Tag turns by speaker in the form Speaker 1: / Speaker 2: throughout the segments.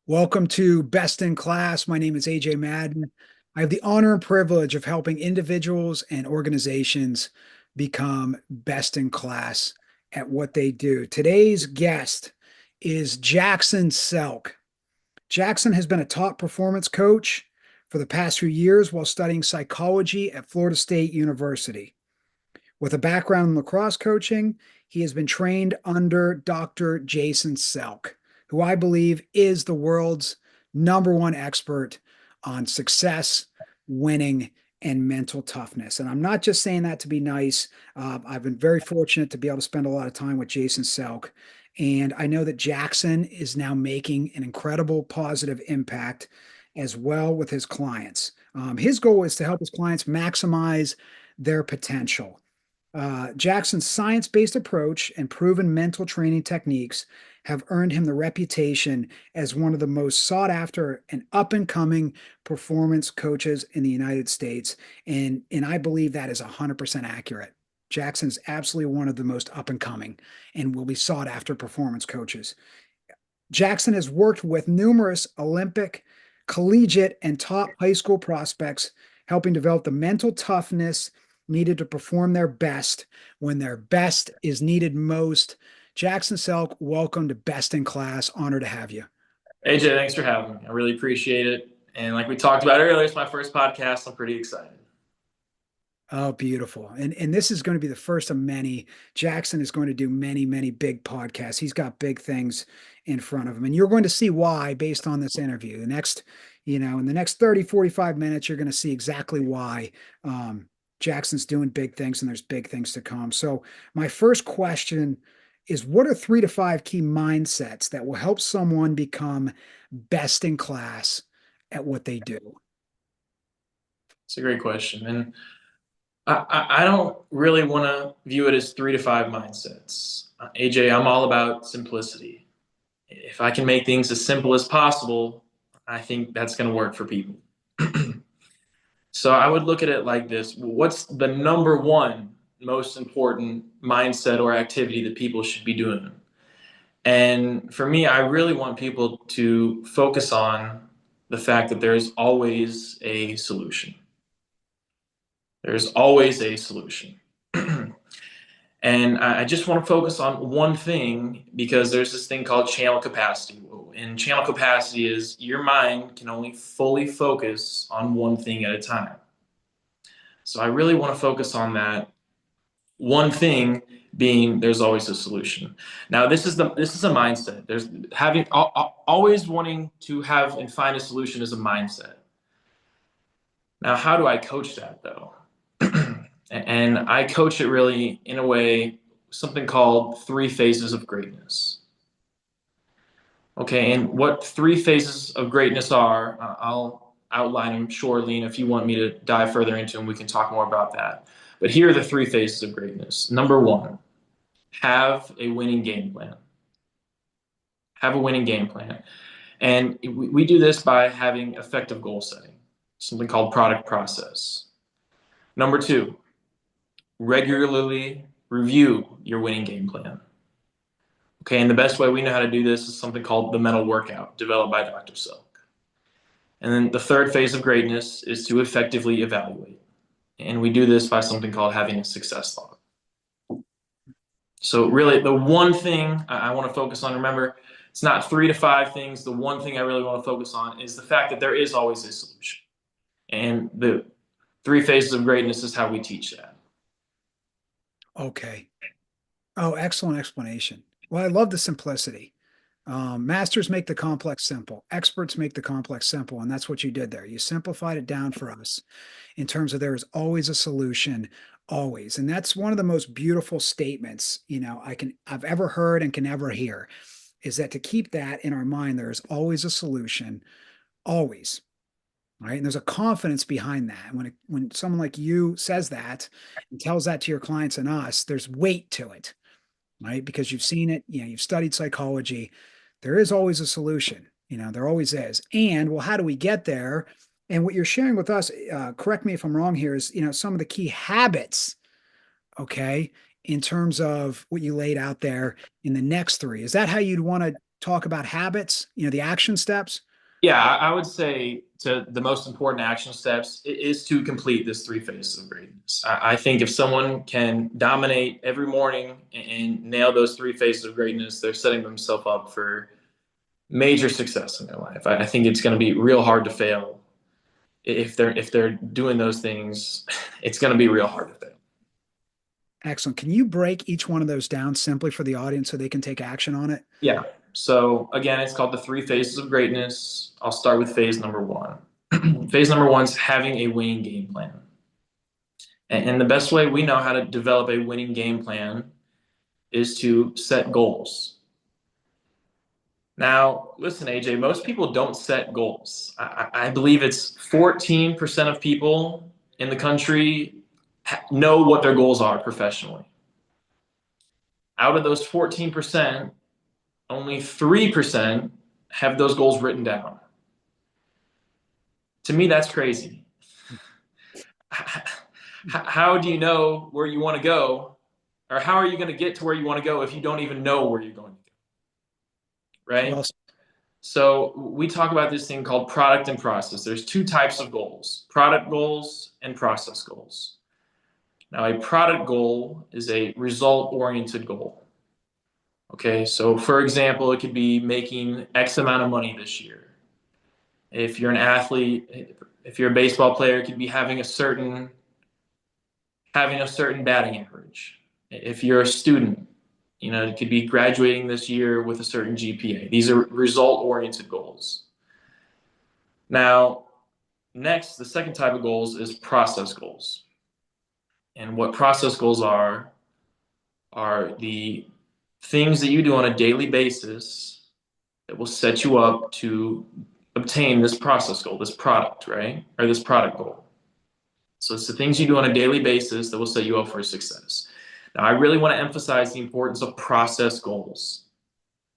Speaker 1: Welcome to Best in Class. My name is AJ Madden. I have the honor and privilege of helping individuals and organizations become best in class at what they do. Today's guest is Jackson Selk. Jackson has been a top performance coach for the past few years while studying psychology at Florida State University. With a background in lacrosse coaching, he has been trained under Dr. Jason Selk, who I believe is the world's number one expert on success, winning, and mental toughness. And I'm not just saying that to be nice. I've been very fortunate to be able to spend a lot of time with Jason Selk. And I know that Jackson is now making an incredible positive impact as well with his clients. His goal is to help his clients maximize their potential. Jackson's science-based approach and proven mental training techniques have earned him the reputation as one of the most sought after and up-and-coming performance coaches in the United States. And I believe that is 100% accurate. Jackson is absolutely one of the most up-and-coming and will be sought after performance coaches. Jackson has worked with numerous Olympic, collegiate, and top high school prospects, helping develop the mental toughness needed to perform their best when their best is needed most. Jackson Selk, welcome to Best in Class. Honor to have you.
Speaker 2: AJ, thanks for having me. I really appreciate it. And like we talked about earlier, it's my first podcast. I'm pretty excited.
Speaker 1: Oh, beautiful. And this is going to be the first of many. Jackson is going to do many, many big podcasts. He's got big things in front of him. And you're going to see why based on this interview. In the next 30, 45 minutes, you're going to see exactly why Jackson's doing big things and there's big things to come. So my first question is, what are 3 to 5 key mindsets that will help someone become best in class at what they do?
Speaker 2: It's a great question. And I don't really want to view it as 3 to 5 mindsets. AJ, I'm all about simplicity. If I can make things as simple as possible, I think that's going to work for people. So I would look at it like this. What's the number one most important mindset or activity that people should be doing? And for me, I really want people to focus on the fact that there's always a solution. There's always a solution. And I just want to focus on one thing because there's this thing called channel capacity. And channel capacity is your mind can only fully focus on one thing at a time. So I really want to focus on that one thing being there's always a solution. Now this is a mindset. There's having always wanting to have and find a solution is a mindset. Now how do I coach that though? And I coach it really in a way, something called 3 phases of greatness. Okay, and what 3 phases of greatness are, I'll outline them shortly, and if you want me to dive further into them, we can talk more about that. But here are the 3 phases of greatness. Number 1, have a winning game plan. Have a winning game plan. And we do this by having effective goal setting, something called product process. Number 2, regularly review your winning game plan. Okay, and the best way we know how to do this is something called the mental workout, developed by Dr. Selk. And then the 3rd phase of greatness is to effectively evaluate. And we do this by something called having a success log. So really the one thing I want to focus on, remember, it's not 3 to 5 things. The one thing I really want to focus on is the fact that there is always a solution. And the 3 phases of greatness is how we teach that.
Speaker 1: Okay. Oh, excellent explanation. Well, I love the simplicity. Masters make the complex simple. Experts make the complex simple. And that's what you did there. You simplified it down for us in terms of there is always a solution, always. And that's one of the most beautiful statements, I've ever heard and can ever hear, is that to keep that in our mind, there is always a solution, always. Right. And there's a confidence behind that. When someone like you says that and tells that to your clients and us, there's weight to it, right? Because you've seen it, you've studied psychology. There is always a solution, there always is. And well, how do we get there? And what you're sharing with us, correct me if I'm wrong here, is, some of the key habits, okay, in terms of what you laid out there in the next 3. Is that how you'd want to talk about habits, the action steps?
Speaker 2: Yeah, I would say to the most important action steps is to complete this three phases of greatness. I think if someone can dominate every morning and nail those three phases of greatness, they're setting themselves up for major success in their life. I think it's going to be real hard to fail if they're doing those things. It's going to be real hard to fail.
Speaker 1: Excellent. Can you break each one of those down simply for the audience so they can take action on it?
Speaker 2: Yeah. So again, it's called the three phases of greatness. I'll start with phase number one. Phase number one is having a winning game plan. And the best way we know how to develop a winning game plan is to set goals. Now, listen, AJ, most people don't set goals. I believe it's 14% of people in the country know what their goals are professionally. Out of those 14%, only 3% have those goals written down. To me, that's crazy. How do you know where you want to go? Or how are you going to get to where you want to go if you don't even know where you're going to go?
Speaker 1: Well,
Speaker 2: Right? So we talk about this thing called product and process. There's two types of goals, product goals and process goals. Now, a product goal is a result-oriented goal. Okay, so for example, it could be making X amount of money this year. If you're an athlete, if you're a baseball player, it could be having a certain batting average. If you're a student, it could be graduating this year with a certain GPA. These are result-oriented goals. Now, next, the second type of goals is process goals. And what process goals are the things that you do on a daily basis that will set you up to obtain this process goal, this product, right? Or this product goal. So it's the things you do on a daily basis that will set you up for success. Now, I really want to emphasize the importance of process goals.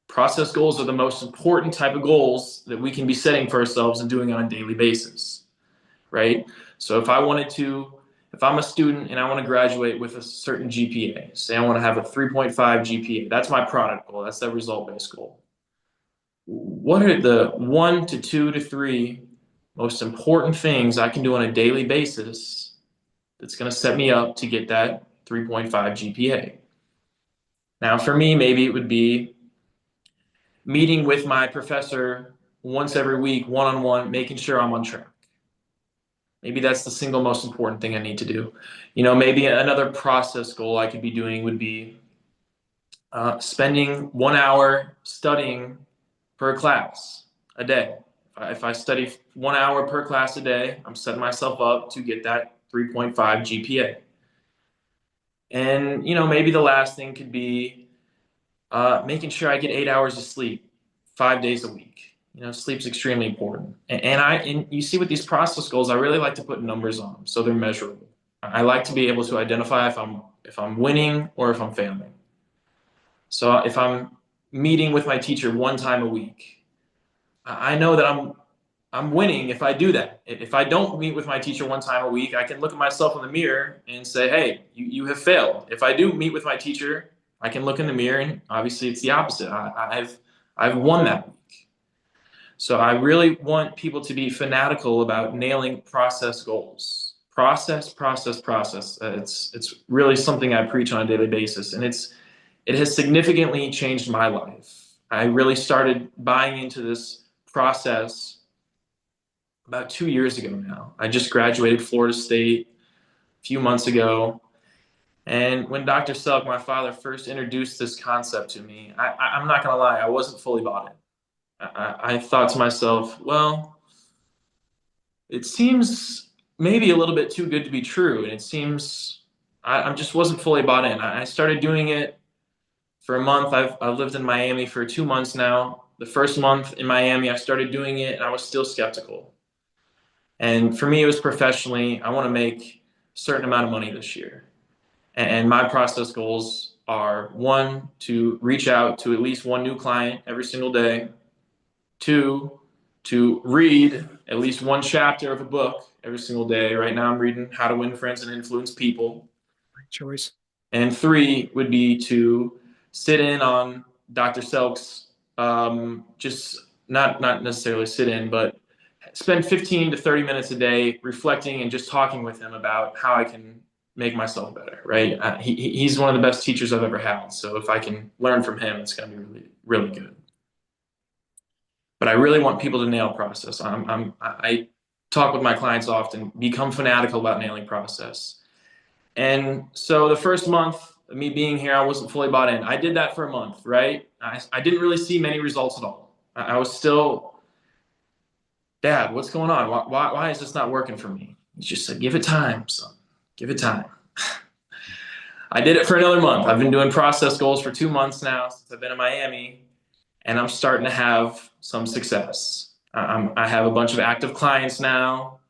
Speaker 2: Process goals are the most important type of goals that we can be setting for ourselves and doing on a daily basis, right? So if I'm a student and I want to graduate with a certain GPA, say I want to have a 3.5 GPA, that's my product goal, that's that result-based goal. What are the 1 to 2 to 3 most important things I can do on a daily basis that's going to set me up to get that 3.5 GPA? Now, for me, maybe it would be meeting with my professor once every week, one-on-one, making sure I'm on track. Maybe that's the single most important thing I need to do. Maybe another process goal I could be doing would be spending 1 hour studying per class a day. If I study 1 hour per class a day, I'm setting myself up to get that 3.5 GPA. And, maybe the last thing could be making sure I get 8 hours of sleep 5 days a week. Sleep's extremely important. And you see with these process goals, I really like to put numbers on them so they're measurable. I like to be able to identify if I'm winning or if I'm failing. So if I'm meeting with my teacher one time a week, I know that I'm winning if I do that. If I don't meet with my teacher one time a week, I can look at myself in the mirror and say, hey, you have failed. If I do meet with my teacher, I can look in the mirror and obviously it's the opposite. I've won that week. So I really want people to be fanatical about nailing process goals. Process, process, process. It's really something I preach on a daily basis, and it has significantly changed my life. I really started buying into this process about 2 years ago now. I just graduated Florida State a few months ago. And when Dr. Selk, my father, first introduced this concept to me, I'm not going to lie, I wasn't fully bought in. I thought to myself, well, it seems maybe a little bit too good to be true. And it seems I just wasn't fully bought in. I started doing it for a month. I've lived in Miami for 2 months now. The first month in Miami, I started doing it and I was still skeptical. And for me, it was professionally, I want to make a certain amount of money this year. And my process goals are 1, to reach out to at least one new client every single day. 2, to read at least one chapter of a book every single day. Right now I'm reading How to Win Friends and Influence People.
Speaker 1: Great choice.
Speaker 2: And 3 would be to sit in on Dr. Selk's just not necessarily sit in, but spend 15 to 30 minutes a day reflecting and just talking with him about how I can make myself better, right? He's one of the best teachers I've ever had. So if I can learn from him, it's going to be really, really good. But I really want people to nail process. I talk with my clients often, become fanatical about nailing process. And so the first month of me being here, I wasn't fully bought in. I did that for a month, right? I didn't really see many results at all. I was still, Dad, what's going on? Why is this not working for me? He just said, give it time, son. Give it time. I did it for another month. I've been doing process goals for 2 months now since I've been in Miami, and I'm starting to have some success. I have a bunch of active clients now.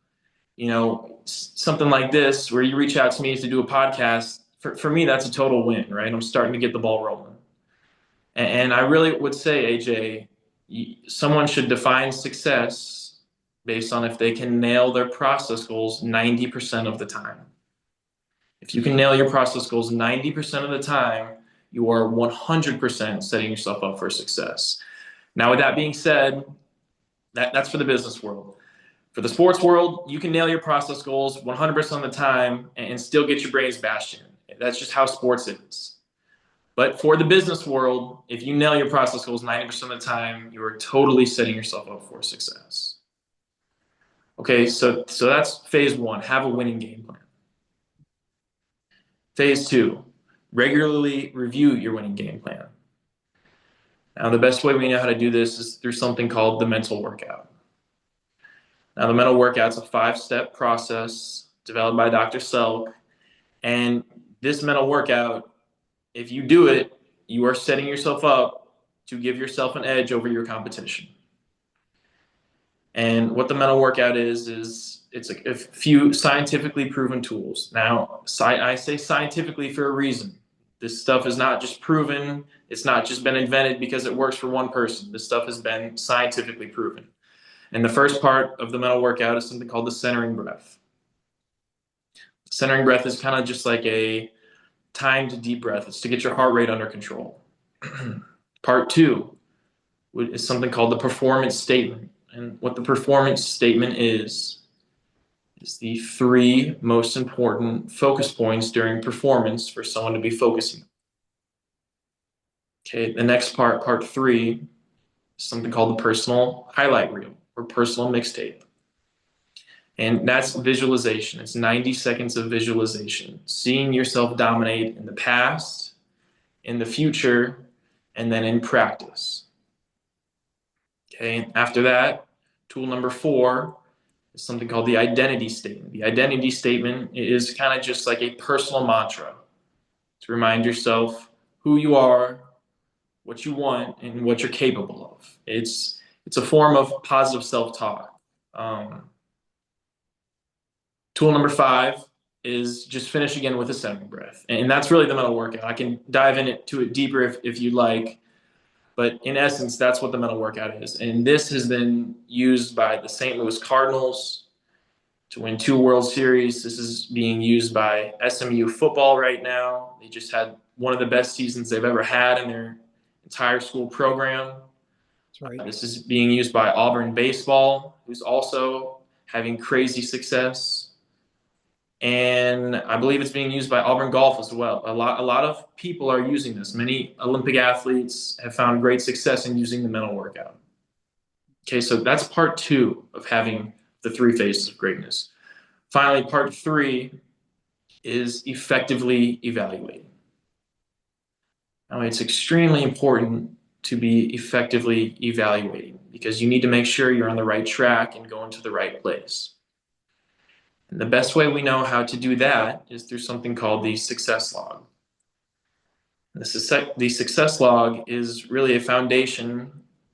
Speaker 2: You know, something like this where you reach out to me to do a podcast, for me, that's a total win, right? I'm starting to get the ball rolling. And I really would say, AJ, someone should define success based on if they can nail their process goals 90% of the time. If you can nail your process goals 90% of the time, you are 100% setting yourself up for success. Now, with that being said, that's for the business world. For the sports world, you can nail your process goals 100% of the time and still get your brains bashed in. That's just how sports is. But for the business world, if you nail your process goals 90% of the time, you are totally setting yourself up for success. Okay, so that's phase one, have a winning game plan. Phase two, regularly review your winning game plan. Now, the best way we know how to do this is through something called the mental workout. Now, the mental workout is a 5-step process developed by Dr. Selk. And this mental workout, if you do it, you are setting yourself up to give yourself an edge over your competition. And what the mental workout is it's a few scientifically proven tools. Now, I say scientifically for a reason. This stuff is not just proven. It's not just been invented because it works for one person. This stuff has been scientifically proven. And the first part of the mental workout is something called the centering breath. Centering breath is kind of just like a timed deep breath. It's to get your heart rate under control. Part two is something called the performance statement. And what the performance statement is the 3 most important focus points during performance for someone to be focusing. Okay, the next part, part 3, is something called the personal highlight reel or personal mixtape. And that's visualization. It's 90 seconds of visualization, seeing yourself dominate in the past, in the future, and then in practice. Okay, after that, tool number 4 is something called the identity statement. The identity statement is kind of just like a personal mantra to remind yourself who you are, what you want, and what you're capable of. It's a form of positive self-talk. Tool number 5 is just finish again with a centering breath. And that's really the mental workout. I can dive into it deeper if you'd like. But in essence, that's what the mental workout is. And this has been used by the St. Louis Cardinals to win 2 World Series. This is being used by SMU football right now. They just had one of the best seasons they've ever had in their entire school program.
Speaker 1: That's right.
Speaker 2: This is being used by Auburn baseball, who's also having crazy success. And I believe it's being used by Auburn golf as well. A lot of people are using this. Many Olympic athletes have found great success in using the mental workout. Okay, so that's part 2 of having the 3 phases of greatness. Finally, part 3 is effectively evaluating. Now, it's extremely important to be effectively evaluating because you need to make sure you're on the right track and going to the right place. And the best way we know how to do that is through something called the success log. The success log is really a foundation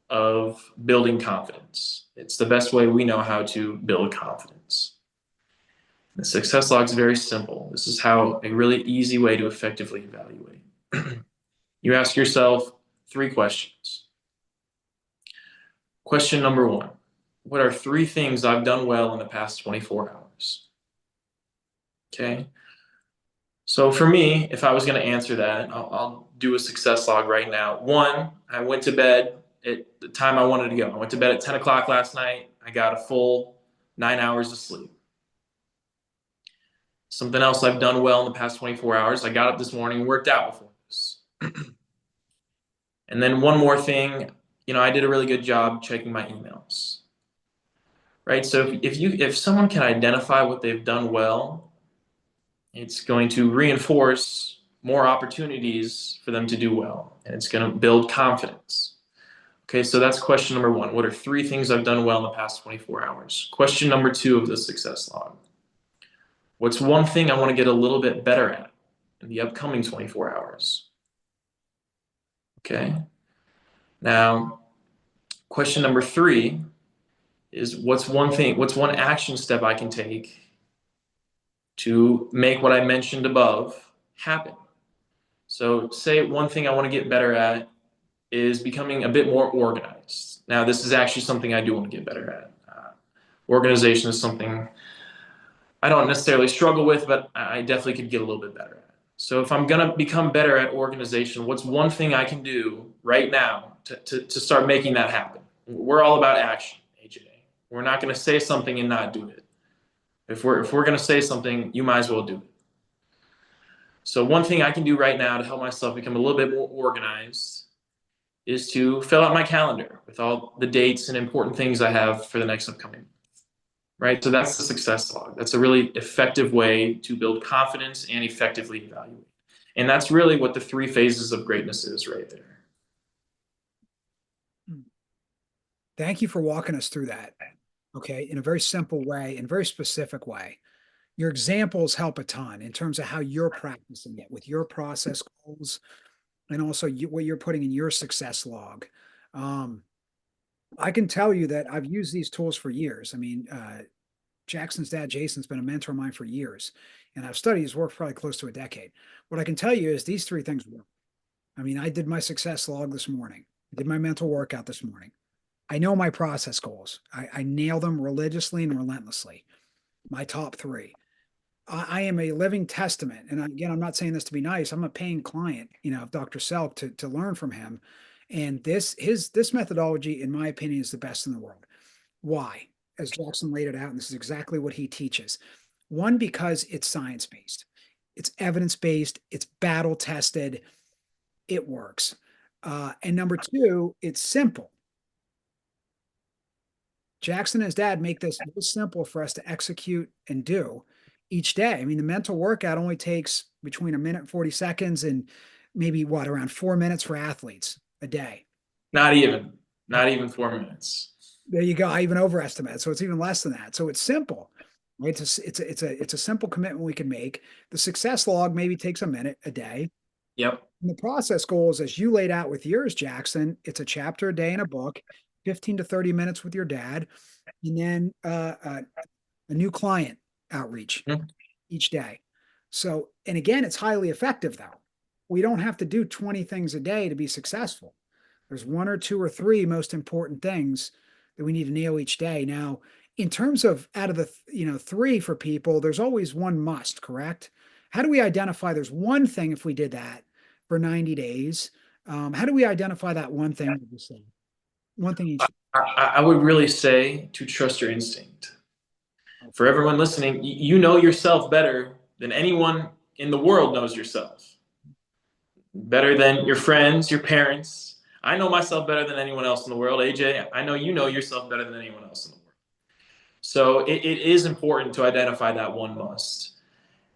Speaker 2: of building confidence. It's the best way we know how to build confidence. The success log is very simple. This is how a really easy way to effectively evaluate. You ask yourself 3 questions. Question number 1, what are 3 things I've done well in the past 24 hours? Okay. So for me, if I was going to answer that, I'll do a success log right now. 1, I went to bed at the time I wanted to go. I went to bed at 10 o'clock last night. I got a full 9 hours of sleep. Something else I've done well in the past 24 hours. I got up this morning and worked out before this. And then one more thing, I did a really good job checking my emails. Right? So if someone can identify what they've done well, it's going to reinforce more opportunities for them to do well, and it's going to build confidence. Okay, so that's question number one. What are 3 things I've done well in the past 24 hours? Question number 2 of the success log. What's one thing I want to get a little bit better at in the upcoming 24 hours? Okay. Now, question number 3 is what's one action step I can take to make what I mentioned above happen? So say one thing I want to get better at is becoming a bit more organized. Now, this is actually something I do want to get better at. Organization is something I don't necessarily struggle with, but I definitely could get a little bit better at. So if I'm going to become better at organization, what's one thing I can do right now to start making that happen? We're all about action, AJ. We're not going to say something and not do it. If we're going to say something, you might as well do it. So one thing I can do right now to help myself become a little bit more organized is to fill out my calendar with all the dates and important things I have for the next upcoming month. Right? So that's the success log. That's a really effective way to build confidence and effectively evaluate. And that's really what the 3 phases of greatness is right there.
Speaker 1: Thank you for walking us through that. Okay. In a very simple way, in a very specific way. Your examples help a ton in terms of how you're practicing it with your process goals and also what you're putting in your success log. Um, I can tell you that I've used these tools for years. I mean, Jackson's dad, Jason's been a mentor of mine for years, and I've studied his work for probably close to a decade. What I can tell you is these 3 things work. I mean, I did my success log this morning. I did my mental workout this morning. I know my process goals. I nail them religiously and relentlessly. My top 3. I am a living testament. And again, I'm not saying this to be nice. I'm a paying client, of Dr. Selk to learn from him. And this methodology, in my opinion, is the best in the world. Why? As Jackson laid it out, and this is exactly what he teaches. One, because it's science-based, it's evidence-based, it's battle-tested, it works. And number 2, it's simple. Jackson and his dad make this very simple for us to execute and do each day. I mean, the mental workout only takes between a minute and 40 seconds and maybe around 4 minutes for athletes a day.
Speaker 2: Not even 4 minutes.
Speaker 1: There you go. I even overestimate it. So it's even less than that. So it's simple. Right? It's a simple commitment we can make. The success log maybe takes a minute a day.
Speaker 2: Yep.
Speaker 1: And the process goals, as you laid out with yours, Jackson, it's a chapter a day in a book, 15 to 30 minutes with your dad, and then a new client outreach each day. So, and again, it's highly effective though. We don't have to do 20 things a day to be successful. There's 1 or 2 or 3 most important things that we need to nail each day. Now, in terms of out of the 3 for people, there's always one must, correct? How do we identify there's one thing if we did that for 90 days? How do we identify that one thing? One thing each.
Speaker 2: I would really say to trust your instinct. For everyone listening, you know yourself better than anyone in the world knows yourself. Better than your friends, your parents. I know myself better than anyone else in the world. AJ, I know you know yourself better than anyone else in the world. So it is important to identify that one must.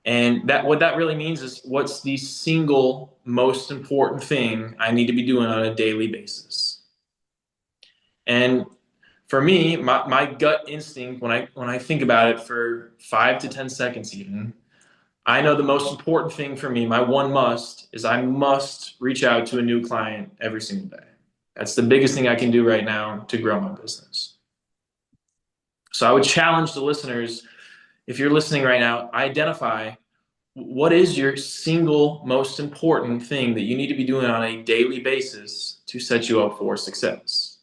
Speaker 2: And what that really means is what's the single most important thing I need to be doing on a daily basis. And for me, my gut instinct, when I think about it for 5 to 10 seconds even, I know the most important thing for me, my one must, is I must reach out to a new client every single day. That's the biggest thing I can do right now to grow my business. So I would challenge the listeners, if you're listening right now, identify what is your single most important thing that you need to be doing on a daily basis to set you up for success.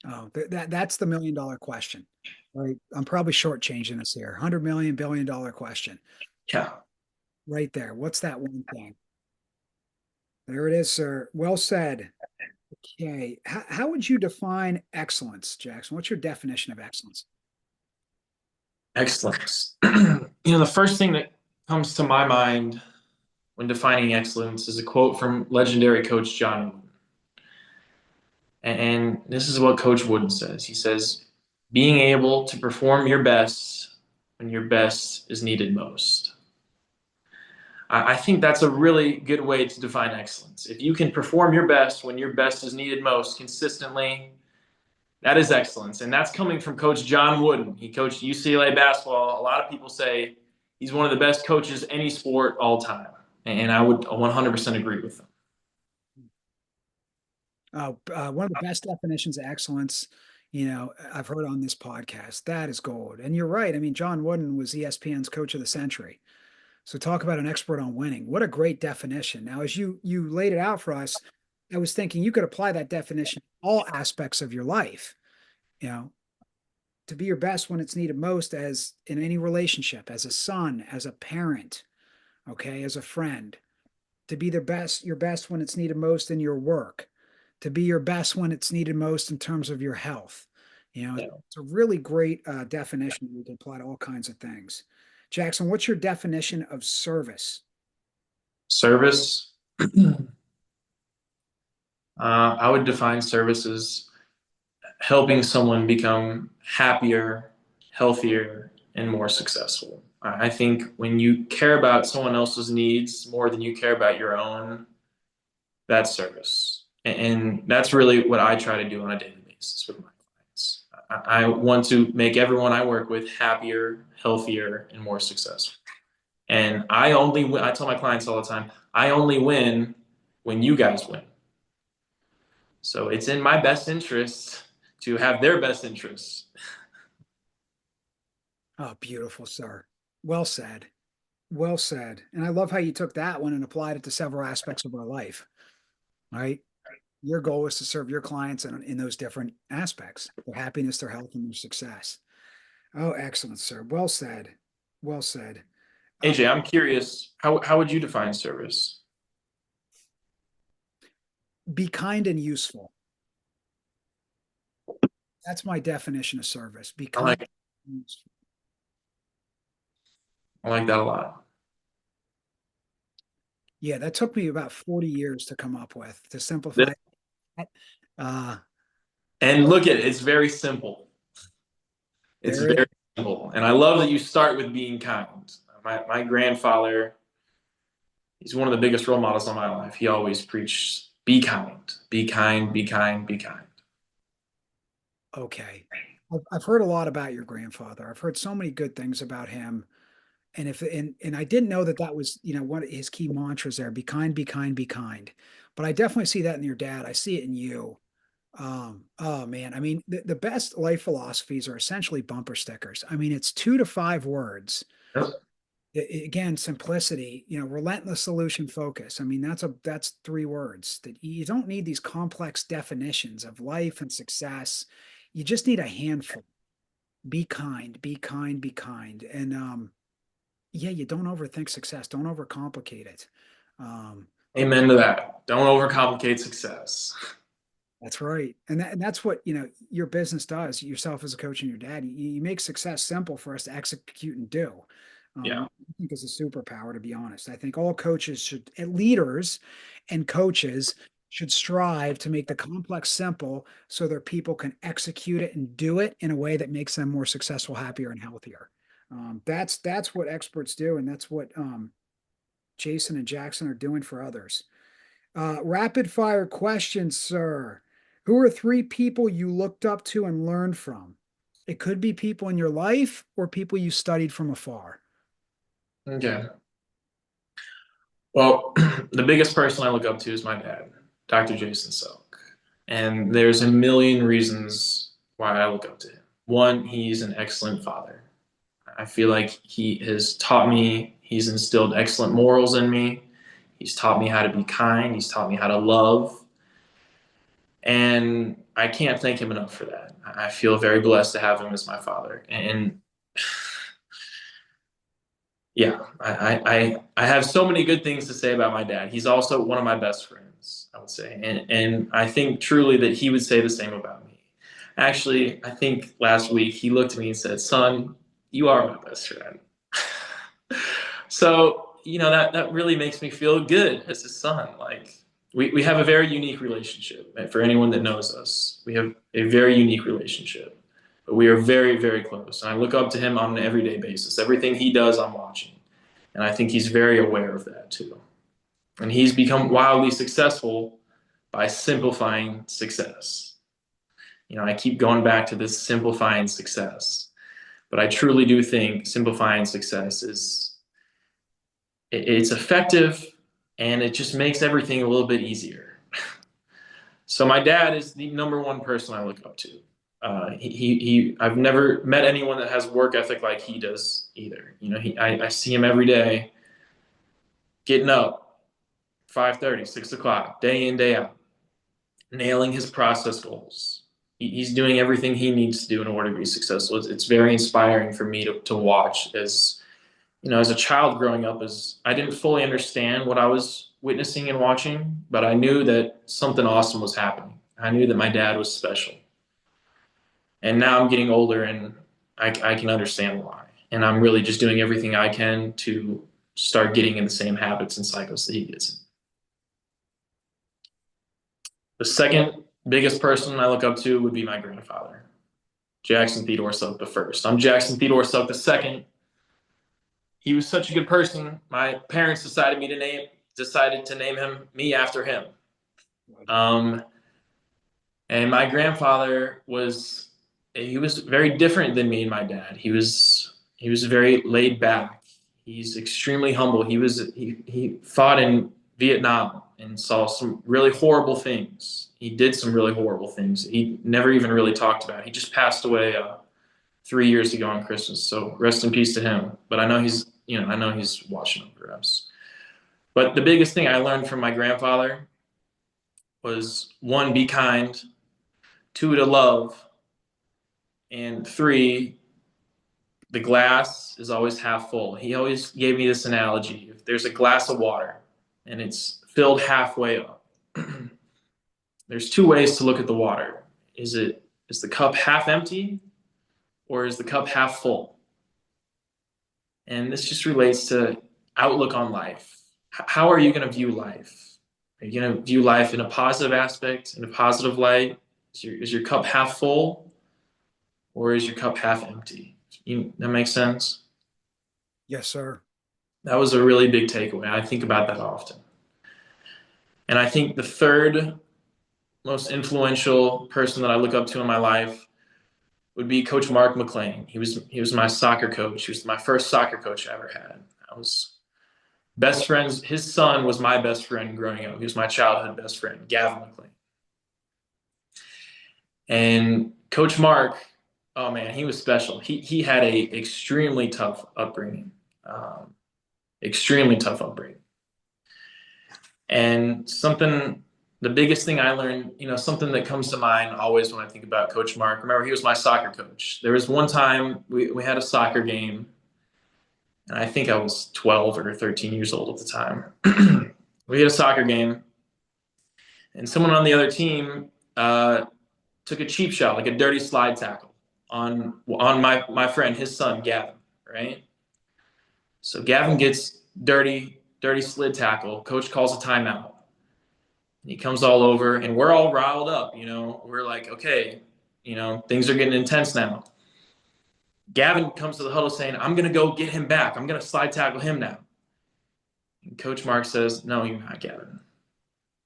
Speaker 1: Oh, that's the $1 million question, right? I'm probably shortchanging this here. 100 million, $1 billion question.
Speaker 2: Yeah.
Speaker 1: Right there. What's that one thing? There it is, sir. Well said. Okay. How would you define excellence, Jackson? What's your definition of excellence?
Speaker 2: Excellence. The first thing that comes to my mind when defining excellence is a quote from legendary coach John Wooden. And this is what Coach Wooden says. He says, being able to perform your best when your best is needed most. I think that's a really good way to define excellence. If you can perform your best when your best is needed most consistently, that is excellence. And that's coming from Coach John Wooden. He coached UCLA basketball. A lot of people say he's one of the best coaches any sport all time. And I would 100% agree with them.
Speaker 1: One of the best definitions of excellence, I've heard on this podcast. That is gold. And you're right. I mean, John Wooden was ESPN's coach of the century. So talk about an expert on winning. What a great definition. Now, as you laid it out for us, I was thinking you could apply that definition to all aspects of your life, you know, to be your best when it's needed most as in any relationship, as a son, as a parent, okay, as a friend, to be your best when it's needed most in your work, to be your best when it's needed most in terms of your health.
Speaker 2: Yeah.
Speaker 1: It's a really great definition we can apply to all kinds of things. Jackson, what's your definition of service?
Speaker 2: Service. I would define service as helping someone become happier, healthier, and more successful. I think when you care about someone else's needs more than you care about your own, that's service. And that's really what I try to do on a daily basis with my clients. I want to make everyone I work with happier, healthier, and more successful. And I tell my clients all the time, I only win when you guys win. So it's in my best interest to have their best interests.
Speaker 1: Oh, beautiful, sir. Well said. Well said. And I love how you took that one and applied it to several aspects of our life, right? Your goal is to serve your clients in those different aspects, their happiness, their health, and their success. Oh, excellent, sir. Well said. Well said. Uh,
Speaker 2: AJ, I'm curious, how would you define service?
Speaker 1: be kind and useful. That's my definition of service. Be
Speaker 2: I
Speaker 1: kind
Speaker 2: like
Speaker 1: and useful.
Speaker 2: I like that a lot.
Speaker 1: Yeah, that took me about 40 years to come up with, to simplify that.
Speaker 2: And look at it, it's very simple. It's
Speaker 1: There it is.
Speaker 2: very simple. And I love that you start with being kind. My grandfather, he's one of the biggest role models in my life. He always preached, be kind, be kind, be kind, be kind.
Speaker 1: Okay. I've heard a lot about your grandfather. I've heard so many good things about him. And I didn't know that was, one of his key mantras there, be kind, be kind, be kind. But I definitely see that in your dad. I see it in you. Oh man. I mean, the best life philosophies are essentially bumper stickers. I mean, it's 2 to 5 words. Again, simplicity, relentless solution focus. I mean, that's 3 words that you don't need these complex definitions of life and success. You just need a handful. Be kind, be kind, be kind. And yeah, you don't overthink success. Don't overcomplicate it. Um,
Speaker 2: Amen to that. Don't overcomplicate success.
Speaker 1: that's right. And that's what, your business does, yourself as a coach and your dad. You make success simple for us to execute and do.
Speaker 2: Yeah.
Speaker 1: I think it's a superpower, to be honest. I think all coaches leaders and coaches should strive to make the complex simple so their people can execute it and do it in a way that makes them more successful, happier, and healthier. That's what experts do, and that's what Jason and Jackson are doing for others. Rapid fire questions, sir. Who are 3 people you looked up to and learned from? It could be people in your life or people you studied from afar.
Speaker 2: Okay. Well, the biggest person I look up to is my dad, Dr. Jason Selk. And there's a million reasons why I look up to him. One, he's an excellent father. I feel like he has taught me, he's instilled excellent morals in me. He's taught me how to be kind. He's taught me how to love. And I can't thank him enough for that. I feel very blessed to have him as my father. And yeah, I have so many good things to say about my dad. He's also one of my best friends. things, I would say. And I think truly that he would say the same about me. Actually, I think last week he looked at me and said, "Son, you are my best friend." So, that really makes me feel good as his son. Like, we have a very unique relationship. And for anyone that knows us, we have a very unique relationship. But we are very, very close. And I look up to him on an everyday basis. Everything he does, I'm watching. And I think he's very aware of that too. And he's become wildly successful by simplifying success. I keep going back to this simplifying success. But I truly do think simplifying success it's effective, and it just makes everything a little bit easier. So my dad is the number one person I look up to. I've never met anyone that has work ethic like he does either. I see him every day getting up 5:30, 6 o'clock, day in, day out, nailing his process goals. He's doing everything he needs to do in order to be successful. It's very inspiring for me to watch. As a child growing up, I didn't fully understand what I was witnessing and watching, but I knew that something awesome was happening. I knew that my dad was special. And now I'm getting older, and I can understand why. And I'm really just doing everything I can to start getting in the same habits and cycles that he gets in. The second biggest person I look up to would be my grandfather, Jackson Theodore Selk the first. I'm Jackson Theodore Selk the second. He was such a good person. My parents decided to name me after him. And my grandfather was very different than me and my dad. He was very laid back. He's extremely humble. He fought in Vietnam and saw some really horrible things. He did some really horrible things he never even really talked about. He just passed away 3 years ago on Christmas. So rest in peace to him. But I know he's watching over us. But the biggest thing I learned from my grandfather was, 1, be kind, 2, to love, and 3, the glass is always half full. He always gave me this analogy. If there's a glass of water and it's filled halfway up, there's 2 ways to look at the water. Is the cup half empty, or is the cup half full? And this just relates to outlook on life. How are you going to view life? Are you going to view life in a positive aspect, in a positive light? Is your cup half full, or is your cup half empty? That makes sense?
Speaker 1: Yes, sir.
Speaker 2: That was a really big takeaway. I think about that often. And I think the third most influential person that I look up to in my life would be Coach Mark McLean. He was my soccer coach. He was my first soccer coach I ever had. I was best friends. His son was my best friend growing up. He was my childhood best friend, Gavin McLean. And Coach Mark, oh man, he was special. He had a extremely tough upbringing. Extremely tough upbringing. And the biggest thing I learned, something that comes to mind always when I think about Coach Mark, remember, he was my soccer coach. There was one time we had a soccer game, and I think I was 12 or 13 years old at the time. We had a soccer game, and someone on the other team took a cheap shot, like a dirty slide tackle on my friend, his son, Gavin, right? So Gavin gets dirty slid tackle. Coach calls a timeout. He comes all over, and we're all riled up. We're like, okay, things are getting intense now. Gavin comes to the huddle saying, "I'm going to go get him back. I'm going to slide tackle him now." And Coach Mark says, "No, you're not, Gavin."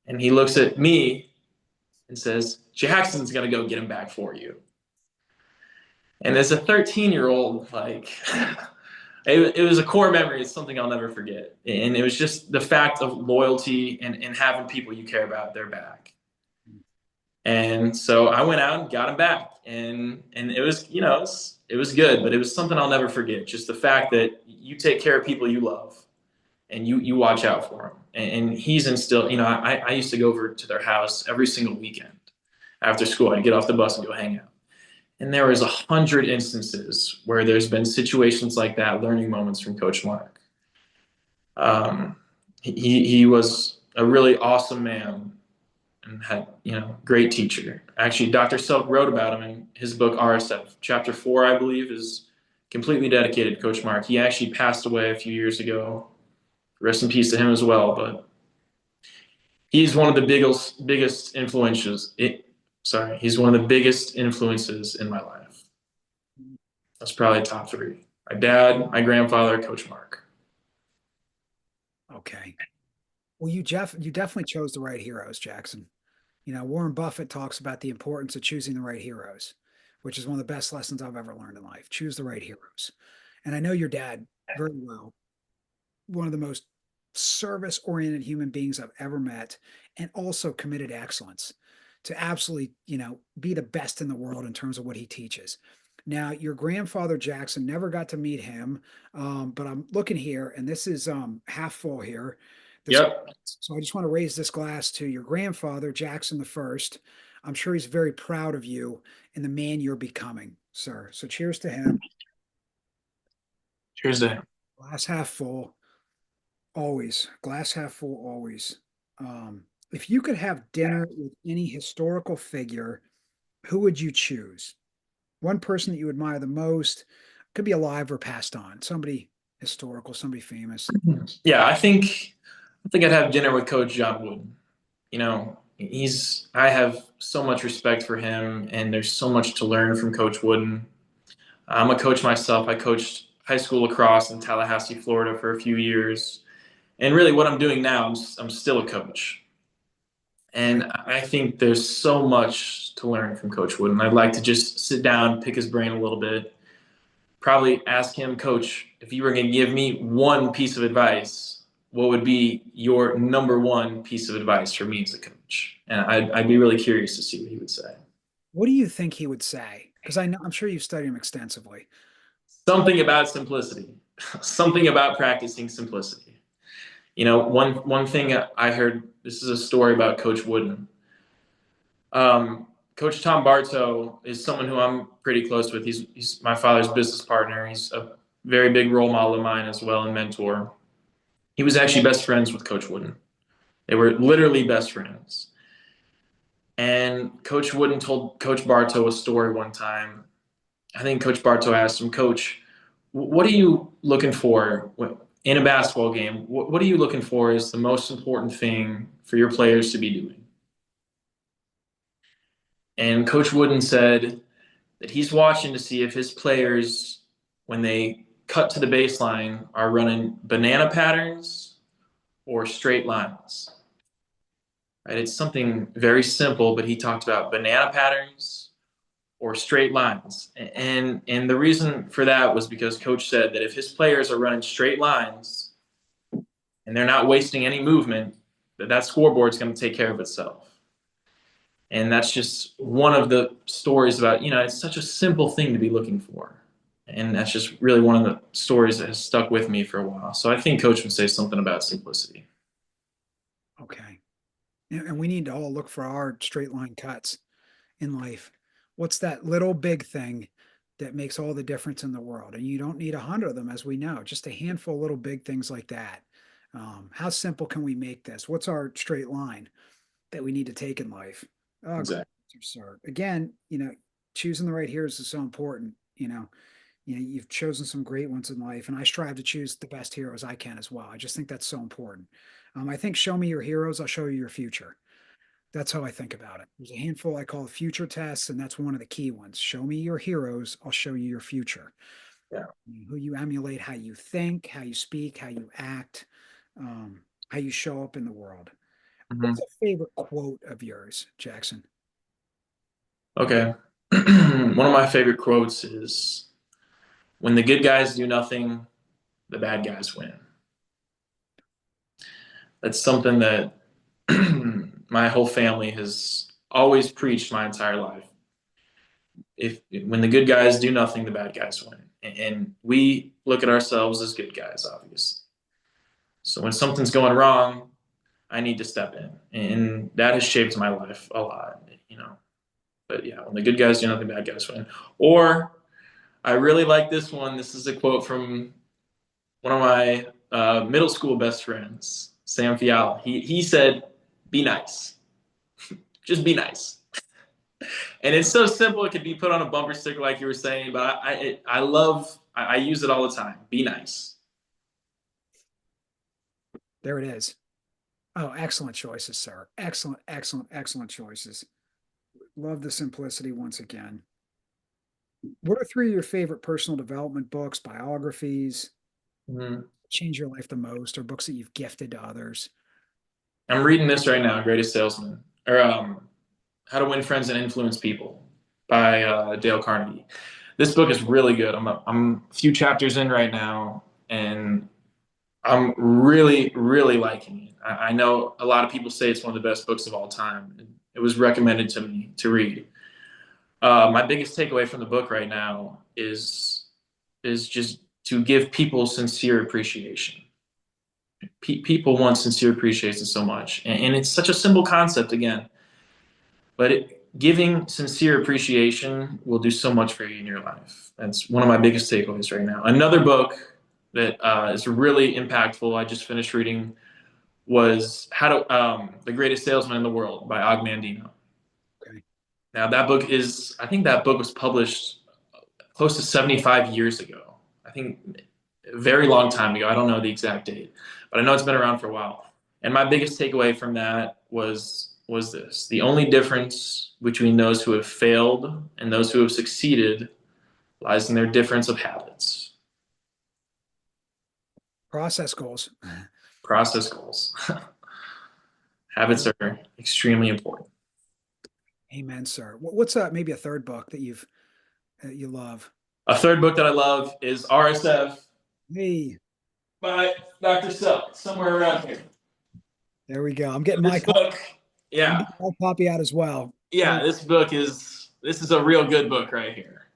Speaker 2: And he looks at me and says, "Jackson's going to go get him back for you." And as a 13-year-old, like, it was a core memory. It's something I'll never forget. And it was just the fact of loyalty and having people you care about their back. And so I went out and got him back. And it was, it was good, but it was something I'll never forget. Just the fact that you take care of people you love and you watch out for them. And he's instilled, I used to go over to their house every single weekend after school. I'd get off the bus and go hang out. And there was 100 instances where there's been situations like that, learning moments from Coach Mark. He was a really awesome man and had, great teacher. Actually, Dr. Selk wrote about him in his book RSF. Chapter 4, I believe, is completely dedicated to Coach Mark. He actually passed away a few years ago. Rest in peace to him as well. But he's one of the biggest influences. He's one of the biggest influences in my life. That's probably top three. My dad, my grandfather, Coach Mark.
Speaker 1: Okay. Well, you definitely chose the right heroes, Jackson. Warren Buffett talks about the importance of choosing the right heroes, which is one of the best lessons I've ever learned in life. Choose the right heroes. And I know your dad very well, one of the most service oriented human beings I've ever met, and also committed excellence to absolutely, be the best in the world in terms of what he teaches. Now, your grandfather Jackson, never got to meet him, but I'm looking here, and this is half full here. This,
Speaker 2: Yep.
Speaker 1: so I just want to raise this glass to your grandfather, Jackson the First. I'm sure he's very proud of you and the man you're becoming, sir. So cheers to him.
Speaker 2: Cheers to him.
Speaker 1: Glass half full. Always. Glass half full, always. If you could have dinner with any historical figure, who would you choose? One person that you admire the most, could be alive or passed on. Somebody historical, somebody famous.
Speaker 2: Yeah, I think I'd have dinner with Coach John Wooden. I have so much respect for him, and there's so much to learn from Coach Wooden. I'm a coach myself. I coached high school lacrosse in Tallahassee, Florida for a few years. And really what I'm doing now, I'm still a coach.
Speaker 1: Right.
Speaker 2: And I think there's so much to learn from Coach Wooden. I'd like to just sit down, pick his brain a little bit, probably ask him, Coach, if you were going to give me one piece of advice, what would be your number one piece of advice for me as a coach? And I'd be really curious to see what he would say.
Speaker 1: What do you think he would say? Because I'm sure you've studied him extensively.
Speaker 2: Something about simplicity, something about practicing simplicity. One thing I heard, this is a story about Coach Wooden. Coach Tom Bartow is someone who I'm pretty close with. He's my father's business partner. He's a very big role model of mine as well and mentor. He was actually best friends with Coach Wooden. They were literally best friends. And Coach Wooden told Coach Bartow a story one time. I think Coach Bartow asked him, Coach, what are you looking for in a basketball game? What are you looking for is the most important thing for your players to be doing? And Coach Wooden said that he's watching to see if his players, when they cut to the baseline, are running banana patterns or straight lines. Right? It's something very simple, but he talked about banana patterns or straight lines. And the reason for that was because Coach said that if his players are running straight lines and they're not wasting any movement, that scoreboard's going to take care of itself. And that's just one of the stories about, it's such a simple thing to be looking for. And that's just really one of the stories that has stuck with me for a while. So I think Coach would say something about simplicity.
Speaker 1: Okay. And we need to all look for our straight line cuts in life. What's that little big thing that makes all the difference in the world? And you don't need 100 of them, as we know, just a handful of little big things like that. How simple can we make this? What's our straight line that we need to take in life? Oh, great,
Speaker 2: Exactly.
Speaker 1: sir. Again, choosing the right heroes is so important. You've chosen some great ones in life, and I strive to choose the best heroes I can as well. I just think that's so important. I think show me your heroes, I'll show you your future. That's how I think about it. There's a handful I call future tests, and that's one of the key ones. Show me your heroes, I'll show you your future.
Speaker 2: Yeah.
Speaker 1: Who you emulate, how you think, how you speak, how you act, how you show up in the world.
Speaker 2: Mm-hmm.
Speaker 1: What's a favorite quote of yours, Jackson?
Speaker 2: Okay. One of my favorite quotes is, when the good guys do nothing, the bad guys win. That's something that my whole family has always preached my entire life. If when the good guys do nothing, the bad guys win. And we look at ourselves as good guys, obviously. So when something's going wrong, I need to step in. And that has shaped my life a lot. But yeah, when the good guys do nothing, the bad guys win. Or I really like this one. This is a quote from one of my middle school best friends. Sam Fiala. He said, "Be nice, just be nice." And it's so simple; it could be put on a bumper sticker, like you were saying. But I love, I use it all the time. Be nice.
Speaker 1: There it is. Oh, excellent choices, sir. Excellent, excellent, excellent choices. Love the simplicity once again. What are three of your favorite personal development books, biographies,
Speaker 2: Mhm.
Speaker 1: change your life the most, or books that you've gifted to others?
Speaker 2: I'm reading this right now, Greatest Salesman, or How to Win Friends and Influence People by Dale Carnegie. This book is really good. I'm a few chapters in right now, and I'm really, really liking it. I know a lot of people say it's one of the best books of all time. It was recommended to me to read. My biggest takeaway from the book right now is just to give people sincere appreciation. People want sincere appreciation so much, and it's such a simple concept again, but giving sincere appreciation will do so much for you in your life. That's one of my biggest takeaways right now. Another book that is really impactful, I just finished reading, was The Greatest Salesman in the World by Og Mandino.
Speaker 1: Okay.
Speaker 2: Now that book is, I think that book was published close to 75 years ago. I think a very long time ago. I don't know the exact date, but I know it's been around for a while. And my biggest takeaway from that was this: the only difference between those who have failed and those who have succeeded lies in their difference of habits.
Speaker 1: Process goals.
Speaker 2: Process goals. Habits are extremely important.
Speaker 1: Amen, sir. What's maybe a third book that you love?
Speaker 2: A third book that I love is RSF
Speaker 1: Hey,
Speaker 2: by Dr. Selk, somewhere around here.
Speaker 1: there we go. I'm getting
Speaker 2: This book,
Speaker 1: I'm
Speaker 2: yeah,
Speaker 1: getting my copy out as well.
Speaker 2: yeah, this is a real good book right here.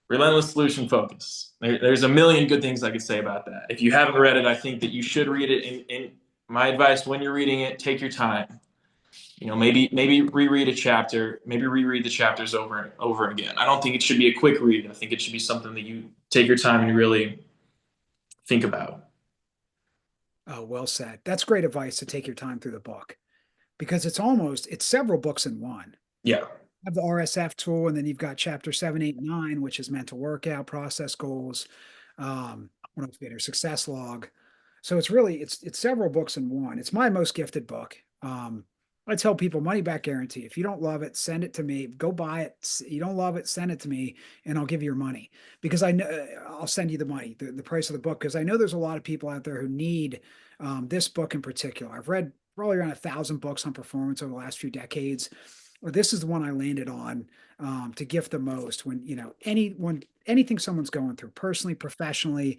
Speaker 2: Relentless Solution Focus. There's a million good things I could say about that. If you haven't read it, I think that you should read it. And my advice, when you're reading it, take your time. You know, maybe reread a chapter, maybe reread the chapters over and over again. I don't think it should be a quick read. I think it should be something that you take your time and you really think about.
Speaker 1: Oh, well said. That's great advice to take your time through the book because it's several books in one.
Speaker 2: Yeah,
Speaker 1: You have the RSF tool, and then you've got chapter 7, 8, 9, which is mental workout, process goals, what else? Their success log. So it's several books in one. It's my most gifted book. I tell people money back guarantee. If you don't love it, send it to me. Go buy it. You don't love it, send it to me, and I'll give you your money because I know I'll send you the money, the price of the book, because I know there's a lot of people out there who need this book in particular. I've read probably around 1,000 books on performance over the last few decades. Well, this is the one I landed on to gift the most when anything someone's going through personally, professionally,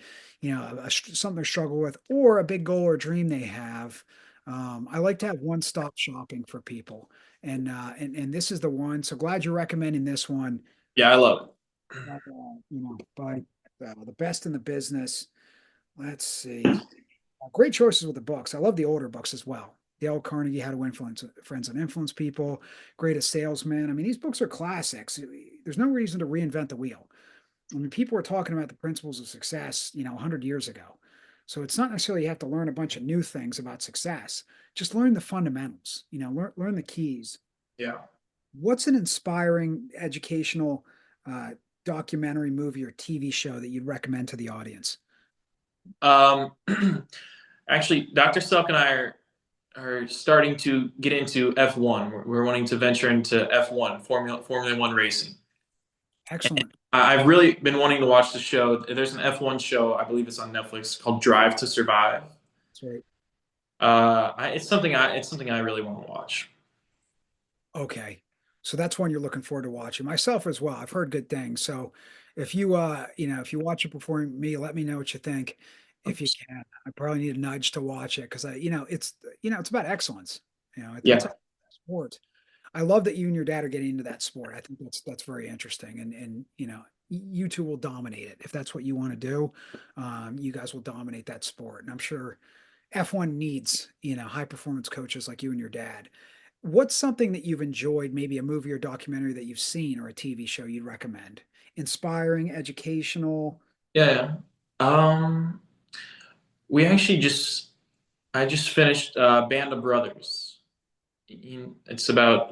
Speaker 1: something they struggle with, or a big goal or dream they have. I like to have one-stop shopping for people, and this is the one. So glad you're recommending this one.
Speaker 2: yeah, I love it.
Speaker 1: By the best in the business. Let's see. Great choices with the books. I love the older books as well. Dale Carnegie, How to Influence Friends and Influence People, Greatest Salesman. I mean, these books are classics. There's no reason to reinvent the wheel. I mean, people were talking about the principles of success, 100 years ago. So it's not necessarily you have to learn a bunch of new things about success. Just learn the fundamentals, learn the keys.
Speaker 2: Yeah.
Speaker 1: What's an inspiring educational uh, documentary, movie, or TV show that you'd recommend to the audience?
Speaker 2: Um, Actually, Dr. Selk and I are starting to get into F1. We're wanting to venture into F1, Formula One racing.
Speaker 1: Excellent.
Speaker 2: I've really been wanting to watch the show. There's an F1 show, I believe it's on Netflix, called Drive to Survive.
Speaker 1: That's right.
Speaker 2: It's something I really want to watch.
Speaker 1: Okay. So that's one you're looking forward to watching. Myself as well. I've heard good things. So if you watch it before me, let me know what you think if you can. I probably need a nudge to watch it because it's about excellence. It's
Speaker 2: Yeah,
Speaker 1: a sport. I love that you and your dad are getting into that sport. I think that's very interesting. And you two will dominate it. If that's what you want to do, you guys will dominate that sport. And I'm sure F1 needs, high performance coaches like you and your dad. What's something that you've enjoyed, maybe a movie or documentary that you've seen or a TV show you'd recommend? Inspiring, educational.
Speaker 2: yeah, yeah. We actually just I just finished Band of Brothers. It's about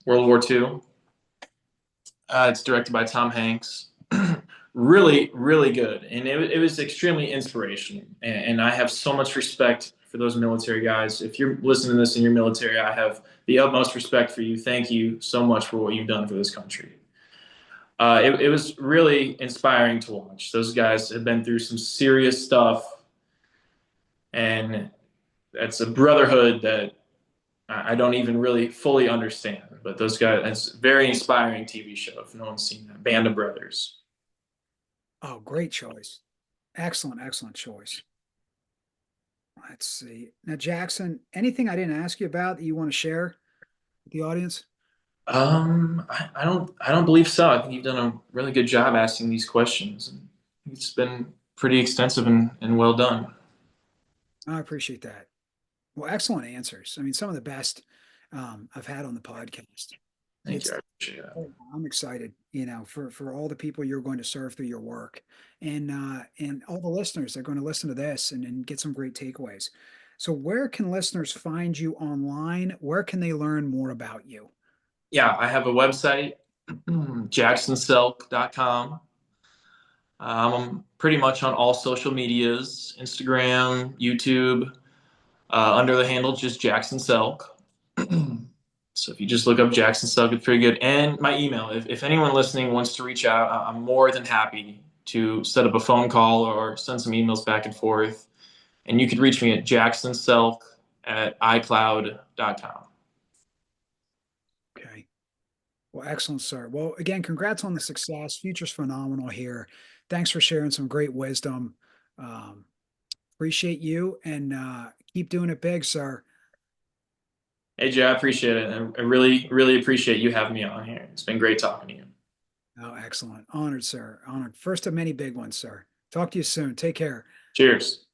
Speaker 2: World War II. It's directed by Tom Hanks. Really, really good, and it was extremely inspirational. And I have so much respect for those military guys. If you're listening to this in your military, I have the utmost respect for you. Thank you so much for what you've done for this country. It was really inspiring to watch. Those guys have been through some serious stuff, and that's a brotherhood that I don't even really fully understand. But those guys, it's a very inspiring TV show. If no one's seen that, Band of Brothers.
Speaker 1: Oh, great choice. Excellent, excellent choice. Let's see. Now, Jackson, anything I didn't ask you about that you want to share with the audience?
Speaker 2: I don't believe so. I think you've done a really good job asking these questions. And it's been pretty extensive and well done.
Speaker 1: I appreciate that. Well, excellent answers. I mean, some of the best I've had on the podcast.
Speaker 2: Thank you.
Speaker 1: It's
Speaker 2: I appreciate that.
Speaker 1: I'm excited, for all the people you're going to serve through your work, and all the listeners that are going to listen to this and get some great takeaways. So, where can listeners find you online? Where can they learn more about you?
Speaker 2: Yeah, I have a website, jacksonselk.com. I'm pretty much on all social medias, Instagram, YouTube, under the handle just Jackson Selk. So if you just look up Jackson Selk, it's pretty good. And my email, if anyone listening wants to reach out, I'm more than happy to set up a phone call or send some emails back and forth. And you could reach me at jacksonselk@icloud.com.
Speaker 1: Okay. Well, excellent, sir. Well, again, congrats on the success. Future's phenomenal here. Thanks for sharing some great wisdom. Um, Appreciate you and keep doing it big, sir.
Speaker 2: AJ, I appreciate it. I really, really appreciate you having me on here. It's been great talking to you.
Speaker 1: Oh, excellent. Honored, sir. Honored. First of many big ones, sir. Talk to you soon. Take care.
Speaker 2: Cheers.